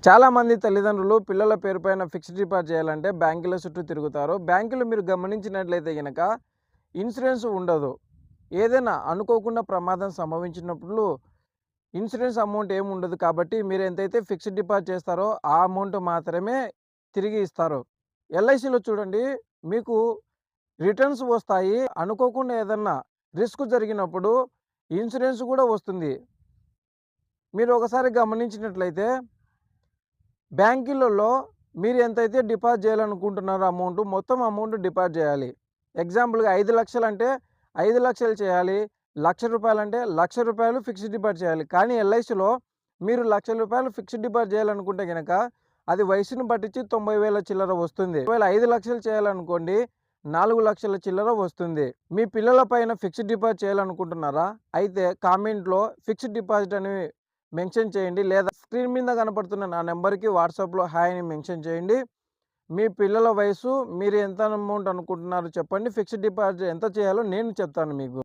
చాలామంది తల్లిదండ్రులు పిల్లల పేరు పైన ఫిక్స్డ్ డిపాజిట్ చేయాలంటే బ్యాంకుల చుట్టూ తిరుగుతారు. బ్యాంకులు మీరు గమనించినట్లయితే గనక ఇన్సూరెన్స్ ఉండదు. ఏదైనా అనుకోకుండా ప్రమాదం సంభవించినప్పుడు ఇన్సూరెన్స్ అమౌంట్ ఏమి ఉండదు. కాబట్టి మీరు ఎంతైతే ఫిక్స్డ్ డిపాజిట్ చేస్తారో ఆ అమౌంట్ మాత్రమే తిరిగి ఇస్తారు. ఎల్ఐసిలో చూడండి, మీకు రిటర్న్స్ వస్తాయి. అనుకోకుండా ఏదన్నా రిస్క్ జరిగినప్పుడు ఇన్సూరెన్స్ కూడా వస్తుంది. మీరు ఒకసారి గమనించినట్లయితే బ్యాంకులలో మీరు ఎంతైతే డిపాజిట్ చేయాలనుకుంటున్నారో అమౌంట్ మొత్తం అమౌంట్ డిపాజిట్ చేయాలి. ఎగ్జాంపుల్‌గా 5,00,000 అంటే 5,00,000 చేయాలి. రూ. 1,00,000 అంటే రూ. 1,00,000 ఫిక్స్డ్ డిపాజిట్ చేయాలి. కానీ ఎల్ఐసిలో మీరు రూ. 1,00,000 ఫిక్స్డ్ డిపాజిట్ చేయాలనుకుంటే గనక అది వయసును పట్టించి 90,000 చిల్లర వస్తుంది. ఒకవేళ 5,00,000 చేయాలనుకోండి 4,00,000 చిల్లర వస్తుంది. మీ పిల్లల పైన ఫిక్స్డ్ డిపాజిట్ చేయాలనుకుంటున్నారా? అయితే కామెంట్‌లో ఫిక్స్డ్ డిపాజిట్ అని మెన్షన్ చేయండి. లేదా స్క్రీన్ మీద కనపడుతున్న నా నెంబర్‌కి వాట్సాప్‌లో హాయ్ అని మెన్షన్ చేయండి. మీ పిల్లల వయసు, మీరు ఎంత అమౌంట్ అనుకుంటున్నారో చెప్పండి. ఫిక్స్డ్ డిపాజిట్ ఎంత చేయాలో నేను చెప్తాను మీకు.